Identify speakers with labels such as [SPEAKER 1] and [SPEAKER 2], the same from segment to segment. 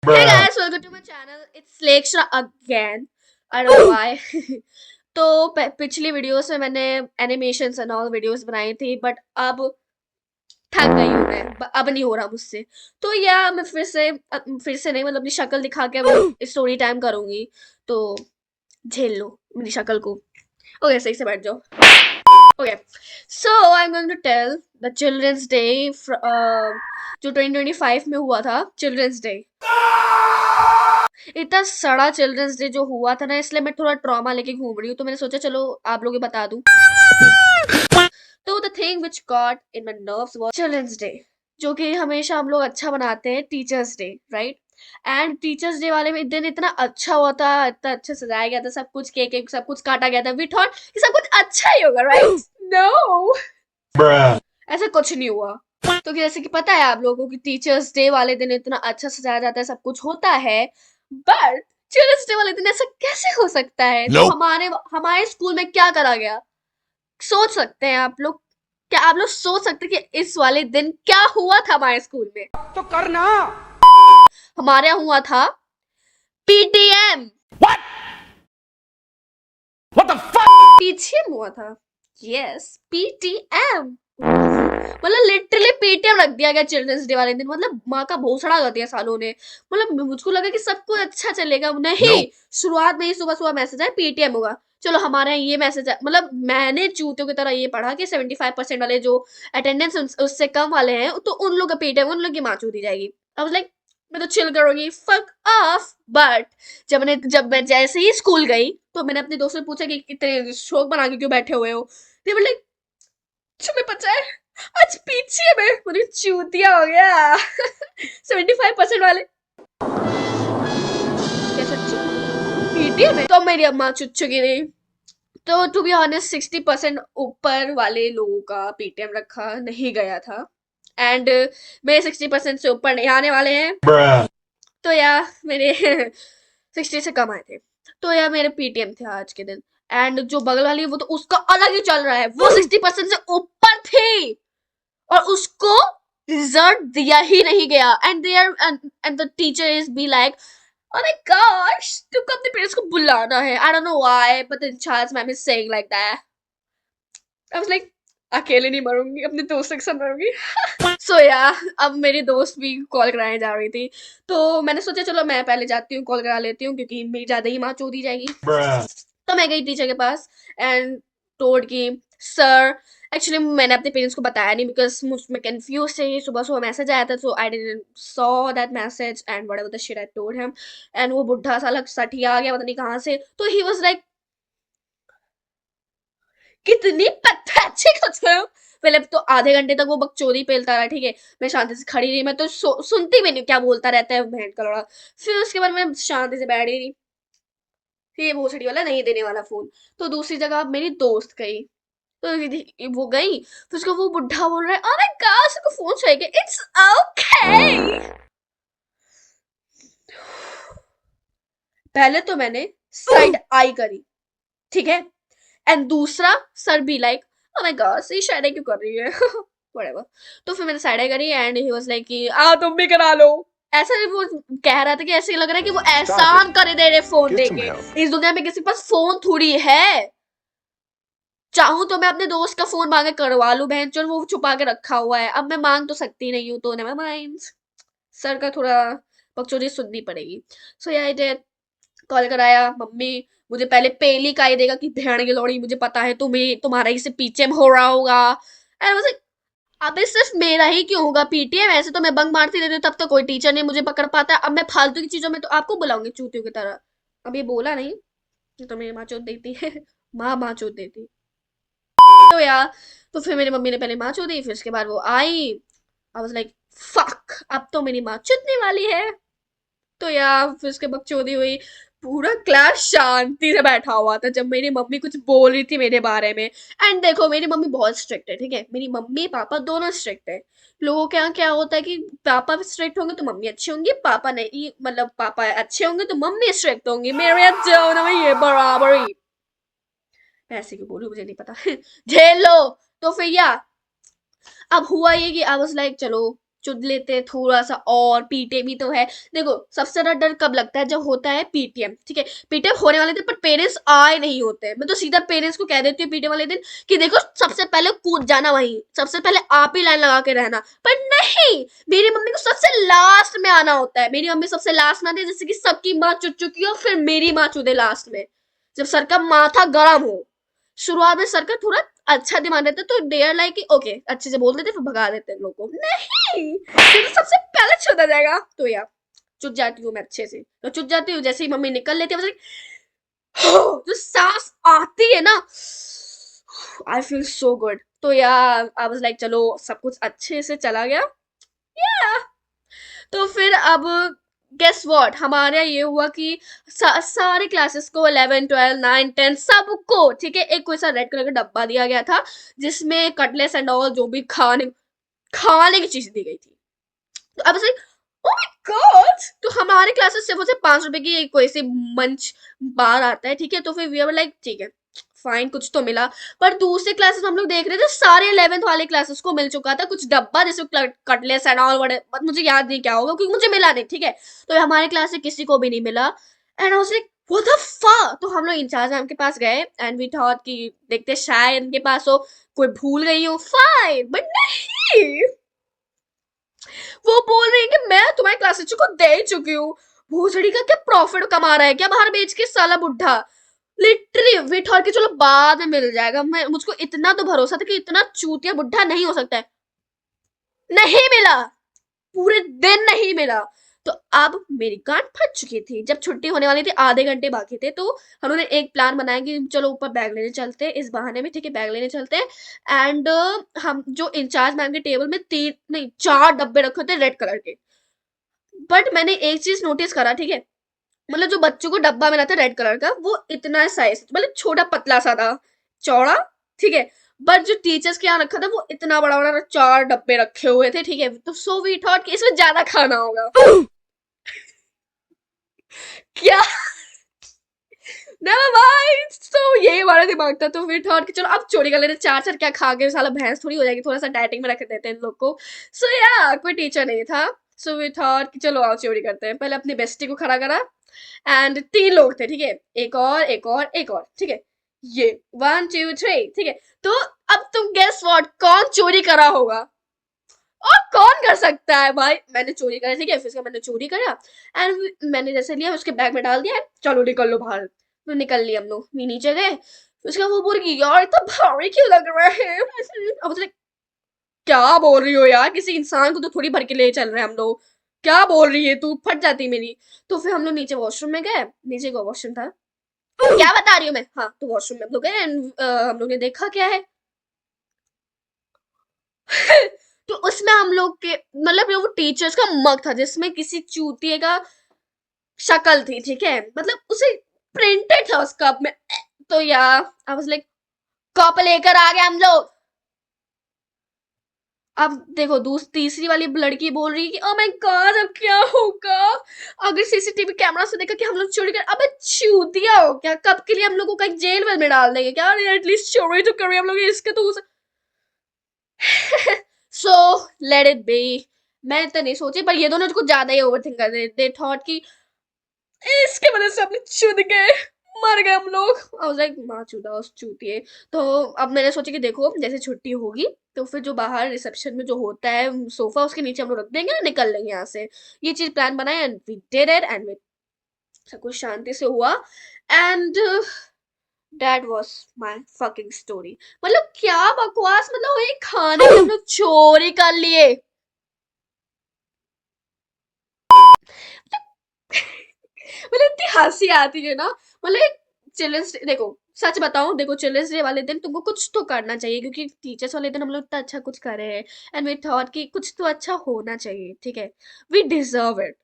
[SPEAKER 1] Hey guys, welcome to my channel. It's Lekshra again. I don't know why. तो पिछली videos में मैंने animations and all videos बनाई थी बट अब थक गई हूँ मैं अब नहीं हो रहा मुझसे। तो या मैं फिर से नहीं मतलब अपनी शक्ल दिखा के अब स्टोरी टाइम करूंगी। तो झेल लो मेरी शक्ल को। ओके सही से बैठ जाओ। Okay so I am going to tell the children's day जो 2025 में हुआ था चिल्ड्रंस डे। इतना सड़ा चिल्ड्रंस डे जो हुआ था ना इसलिए मैं थोड़ा ट्रॉमा लेके घूम रही हूँ तो मैंने सोचा चलो आप लोगों को बता दूं। तो the thing which got in my nerves was children's day जो कि हमेशा हम लोग अच्छा बनाते हैं teachers day right. And teachers day वाले दिन इतना अच्छा हुआ था इतना अच्छा सजाया गया था सब कुछ केक सब कुछ काटा गया था वी थॉट कि सब कुछ अच्छा ही होगा राइट। नो ऐसा कुछ नहीं हुआ। तो जैसे कि पता है आप लोगों को कि टीचर्स डे वाले दिन इतना अच्छा सजाया जाता है सब कुछ होता है बट चिल्ड्रंस डे वाले दिन ऐसा कैसे हो सकता है। तो हमारे हमारे स्कूल में क्या करा गया सोच सकते हैं आप लोग। क्या आप लोग सोच सकते हैं कि इस वाले दिन क्या हुआ था हमारे स्कूल में।
[SPEAKER 2] तो करना
[SPEAKER 1] हमारे यहाँ हुआ था PTM.
[SPEAKER 2] What the fuck?
[SPEAKER 1] PTM हुआ था। यस पीटीएम मतलब लिटरली पेटीएम रख दिया गया चिल्ड्रंस डे वाले दिन मतलब माँ का भोसड़ा कर दिया सालों ने। मतलब मुझको लगा कि सब कुछ अच्छा चलेगा नहीं शुरुआत में ही सुबह सुबह मैसेज आया पेटीएम होगा। चलो हमारे यहाँ ये मैसेज है मतलब मैंने चूतियों की तरह ये पढ़ा कि 75% वाले जो अटेंडेंस उससे कम वाले हैं तो उन लोग का पेटीएम उन लोग की माँ चूती जाएगी। आई वाज लाइक मैं तो चिल करूंगी फक ऑफ। बट जब मैं जैसे ही स्कूल गई तो मैंने अपने दोस्त से पूछा कि इतने शोक बना के क्यों बैठे हुए हो। दे वर लाइक तुम्हें पता है आज पीछे में मुझे चूतिया हो गया 75% वाले क्या सच्ची पीटीए में तो मेरी अम्मा चुच्चू की नहीं। तो टू बी ऑनेस्ट 60% ऊपर वाले लोगों का पेटीएम रखा नहीं गया था एंड मेरे 60% से ऊपर नहीं आने वाले हैं। तो या मेरे 60 से कम आए थे। तो या मेरे पीटीएम थे आज के दिन एंड जो बगल वाली है वो तो उसका अलग ही चल रहा है वो 60% से ऊपर थी और उसको रिजल्ट दिया ही नहीं गया and there and the teacher is be like oh my gosh तुमको अपने पेरेंट्स को बुलाना है I don't know why but the child's mom is saying like that. I was like अकेले नहीं मरूंगी अपने दोस्त के साथ मरूंगी सो या अब मेरी दोस्त भी कॉल कराने जा रही थी तो मैंने सोचा चलो मैं पहले जाती हूँ कॉल करा लेती हूँ क्योंकि मेरी ज्यादा ही माँ चोदी जाएगी। तो मैं गई टीचर के पास एंड टोल्ड की सर एक्चुअली मैंने अपने पेरेंट्स को बताया नहीं बिकॉज मुझमें कंफ्यूज थे सुबह सुबह मैसेज आया था so I didn't saw that message and whatever the shit I told him. And वो बुढ़ा साला सठिया आ गया पता नहीं कहाँ से तो ही वाज लाइक कितनी पैथेटिक होते हो। पहले तो आधे घंटे तक वो बकचोदी पेलता रहा ठीक है मैं शांति से खड़ी रही मैं तो सुनती भी नहीं क्या बोलता रहता है बहन का लड़ा। फिर उसके बाद मैं शांति से बैठ ही रही ये भोसड़ी वाला नहीं देने वाला फोन। तो दूसरी जगह मेरी दोस्त गई तो वो गई तो उसको वो बुढ़ा बोल रहा है अरे कहा उसको फोन चाहिए इट्स ओके। पहले तो मैंने साइड आई करी ठीक है एंड दूसरा सर भी लाइक ओ माय गॉड ये शायद क्यों कर रही है whatever। तो फिर मैंने साइड आई करी एंड ही वाज लाइक कि आ तुम भी करा लो। ऐसा वो कह रहा था कि ऐसे लग रहा है कि वो एहसान करे दे रहे फोन देके इस दुनिया में किसी के पास फोन थोड़ी है। चाहूं तो मैं अपने दोस्त का फोन मांगे करवा लूं बहन चोर वो छुपा के रखा हुआ है अब मैं मांग तो सकती नहीं हूँ तो नेवर माइंड सर का थोड़ा बकचोदी सुननी पड़ेगी। सो या कॉल कराया मम्मी मुझे पहले पेली का ही देगा कि भेड़ की लोड़ी मुझे पता है तुम्हें तुम्हारा ही से पीछे में हो रहा होगा। एंड वाज लाइक अबे सिर्फ मेरा ही क्यों होगा पीटीएम ऐसे तो मैं बंक मारती रहती हूँ तब तो कोई टीचर नहीं मुझे पकड़ पाता अब मैं फालतू की चीजों में तो आपको बुलाऊंगी चूतियों की तरह। अब ये बोला नहीं तो मेरी माँ चोट देती है माँ चोट देती। तो यार तो फिर मेरी मम्मी ने पहले माँ चोदी फिर उसके बाद वो आई आई वाज लाइक फक अब तो मेरी माँ चुदने वाली है। तो यार फिर उसके बकचोदी हुई पूरा क्लास शांति से बैठा हुआ था जब मेरी मम्मी कुछ बोल रही थी मेरे बारे में। एंड देखो मेरी मम्मी बहुत स्ट्रिक्ट है ठीक है मेरी मम्मी पापा दोनों स्ट्रिक्ट है। लोगों के यहाँ क्या होता है कि पापा स्ट्रिक्ट होंगे तो मम्मी अच्छी होंगी पापा नहीं मतलब पापा अच्छे होंगे तो मम्मी स्ट्रिक्ट होंगी मेरे यहाँ दोनों में ये बराबरी। ऐसे क्यों बोलूं मुझे नहीं पता झेल लो। तो फिर या अब हुआ ये कि आई वाज लाइक चलो चुद लेते हैं थोड़ा सा और पीटे भी तो है। देखो सबसे ज्यादा डर कब लगता है, जब होता है पीटीएम, ठीक है। पीटीएम होने वाले दिन पर पेरेंट्स आए नहीं होते, मैं तो सीधा पेरेंट्स को कह देती हूँ पीटीएम वाले दिन कि देखो सबसे पहले कूद जाना वहीं, सबसे पहले आप ही लाइन लगा के रहना। पर नहीं, मेरी मम्मी को सबसे लास्ट में आना होता है। मेरी मम्मी सबसे लास्ट में आती है, जैसे कि सबकी माँ चुद चुकी हो फिर मेरी माँ चुदे लास्ट में, जब सर का माथा गर्म हो। शुरुआत में सर का थोड़ा अच्छा दिमाग रहता है तो दे आर लाइक ओके अच्छे से बोल देते फिर भगा देते हैं लोगों को। नहीं, ये तो सबसे पहले छुदा जाएगा। तो यार चुप जाती हूँ मैं अच्छे से, तो चुप जाती हूँ, जैसे ही मम्मी निकल लेती है जो सांस आती है ना, आई फील सो गुड। तो यार आई वाज लाइक चलो सब कुछ अच्छे से चला गया। yeah. तो फिर अब गेस व्हाट, हमारे यहाँ ये हुआ कि सारे क्लासेस को 11 12 9 10 सबको, ठीक है, एक कोई सा रेड कलर का डब्बा दिया गया था जिसमें कटलेस एंड ऑल जो भी खाने खाने की चीज दी गई थी। तो अब ऐसे ओ माय गॉड, तो हमारे क्लासेस सिर्फ उसे 5 रुपए की एक कोई सी मंच बार आता है, ठीक है। तो फिर वी आर लाइक ठीक है फाइन, कुछ तो मिला। पर दूसरे क्लासेस हम लोग देख रहे थे सारे 11th वाले क्लासेस को मिल चुका था कुछ डब्बा जिसमें कटलेस एंड ऑल बड़े, मुझे याद नहीं क्या होगा क्योंकि मुझे मिला नहीं, ठीक है। तो हमारे क्लास से किसी को भी नहीं मिला and I was like what the fuck. तो हम लोग इंचार्ज मैम के पास गए एंड वी थॉट कि देखते शायद इनके पास हो, कोई भूल गई हो, फाइन। बट नहीं, वो बोल रही है कि मैं तुम्हारे क्लास टीचर को दे चुकी हूँ। भोसड़ी का क्या प्रॉफिट कमा रहा है क्या बाहर बेच के साला बुढ़ा। लिटरली वेट और के चलो बाद में मिल जाएगा, मैं मुझको इतना तो भरोसा था कि इतना चूतिया बुढ़ा नहीं हो सकता है। नहीं मिला, पूरे दिन नहीं मिला। तो अब मेरी गांठ फट चुकी थी, जब छुट्टी होने वाली थी आधे घंटे बाकी थे, तो हमने एक प्लान बनाया कि चलो ऊपर बैग लेने चलते हैं इस बहाने में, ठीक है बैग लेने चलते हैं। एंड हम जो इंचार्ज मैम के टेबल में 3 नहीं 4 डब्बे रखे थे रेड कलर के। बट मैंने एक चीज नोटिस करा, ठीक है, मतलब जो बच्चों को डब्बा मिला था रेड कलर का वो इतना साइज मतलब छोटा पतला सा था, चौड़ा, ठीक है। बट जो टीचर्स के यहाँ रखा था वो इतना बड़ा बड़ा 4 डब्बे रखे हुए थे, ठीक है। तो सो वी थॉट कि इसमें ज्यादा खाना होगा। क्या, नेवर माइंड। तो ये हमारा दिमाग था, तो वी थॉट कि चलो अब चोरी कर लेते, चार चार क्या खा के साला भैंस थोड़ी हो जाएगी, थोड़ा सा डाइटिंग में रख देते हैं इन लोग को। सो या कोई टीचर नहीं था, सो वी थॉट कि चलो आओ चोरी करते हैं। पहले अपनी बेस्टी को खड़ा करा एंड 3 लोग थे, ठीक है, एक और एक और एक और, ठीक है, ये 1 2 3, ठीक है। तो अब तुम गेस व्हाट, कौन चोरी करा होगा और कौन कर सकता है भाई। मैंने चोरी करा, ठीक है, फिर मैंने चोरी करा एंड मैंने जैसे लिया उसके बैग में डाल दिया, चलो निकल लो बाहर। तो निकल लिया हम लोग, नीचे गए। उसका वो बोल रही यार इतना भारी क्यों लग रहा है। अब उसने क्या बोल रही हो यार, किसी इंसान को तो थोड़ी भर के ले चल रहे हैं हम लोग, क्या बोल रही है तू, फट जाती मेरी। तो फिर हम लोग नीचे वॉशरूम में गए, नीचे का वॉशरूम था, क्या बता रही हूँ मैं, हाँ तो वॉशरूम में हम लोग गए एंड हम लोग ने देखा क्या है। तो उसमें हम लोग के मतलब वो टीचर्स का मग था जिसमें किसी चूतिए का शक्ल थी, ठीक है, मतलब उसे प्रिंटेड था उस कप में। तो यार आई वाज लाइक कप लेकर आ गए हम लोग। अब देखो तीसरी वाली लड़की बोल रही है कि ओ माय गॉड अब क्या होगा अगर सीसीटीवी कैमरा से देखा कि हम लोग चोरी कर। अबे चूतिया हो क्या, कब के लिए हम लोगों को एक जेल वेल में डाल देंगे क्या, एटलीस्ट चोरी तो करें हम लोग इसके तो सो लेट इट बी। मैं तो नहीं सोची, पर ये दोनों कुछ ज्यादा ही ओवरथिंक कर रहे, दे थॉट कि इसके वजह से अपने चुद गए, मर गए हम लोग। आई वाज लाइक माँ चूदा उस चूतिए। तो अब मैंने सोचा कि देखो जैसे छुट्टी होगी तो फिर जो बाहर रिसेप्शन में जो होता है सोफा उसके नीचे हम लोग रख देंगे, निकल लेंगे यहाँ से। ये चीज प्लान बनाए and we did it and सब कुछ शांति से हुआ and that was my fucking story. मतलब क्या बकवास, मतलब वही खाने के हम लोग चोरी कर लिए। मतलब इतनी हंसी आती है ना। मतलब चिल्ड्रंस डे देखो, सच बताऊं देखो चिल्ड्रंस डे वाले दिन तुमको कुछ तो करना चाहिए क्योंकि टीचर्स वाले दिन हम लोग इतना अच्छा कुछ कर रहे हैं एंड वी थॉट कि कुछ तो अच्छा होना चाहिए, ठीक है। वी डिजर्व इट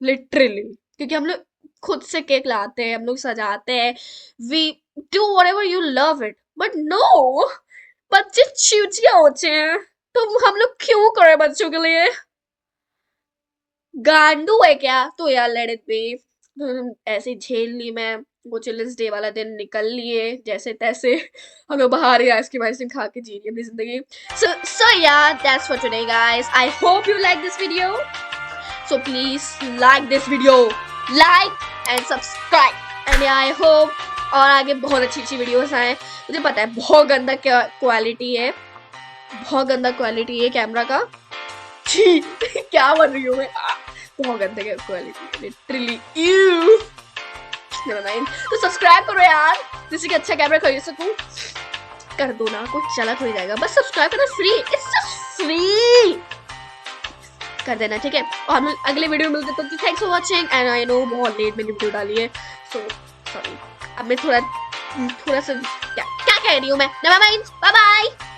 [SPEAKER 1] लिटरली, क्योंकि हम लोग खुद से केक लाते हैं, हम लोग सजाते हैं, we do whatever you love it. But no, बच्चे चूतिया होते हैं, तो हम लोग क्यों करें बच्चों के लिए, गांडू है क्या। तो यार लेट इट बी, ऐसे झेल ली मैं। वो चिल्ड्रंस डे वाला दिन निकल लिए जैसे तैसे, हम लोग बाहर ही आइसक्रीम आइसक्रीम खा के जी रही अपनी जिंदगी। So yeah, that's for today guys. I hope you like this video. So please like this video, like and subscribe. And yeah, I hope और आगे बहुत अच्छी वीडियोस आए। मुझे पता है बहुत गंदा क्वालिटी है, बहुत गंदा क्वालिटी है कैमरा का। छी क्या बन रही हूँ मैं, बहुत गंदा क्वालिटी लिटरली। Never mind. तो सब्सक्राइब करो यार, जिससे कि अच्छा कैमरा खरीद सकूं। कर दो ना, कुछ चला हो जाएगा, बस सब्सक्राइब करना फ्री, इट्स फ्री कर देना, ठीक है। और हम अगले वीडियो में मिलते हैं, तो thanks for watching. And I know बहुत लेट मैंने वीडियो डाली है, सो सॉरी। अब मैं थोड़ा सा क्या कह रही हूँ मैं, नेवर माइंड, बाय बाय।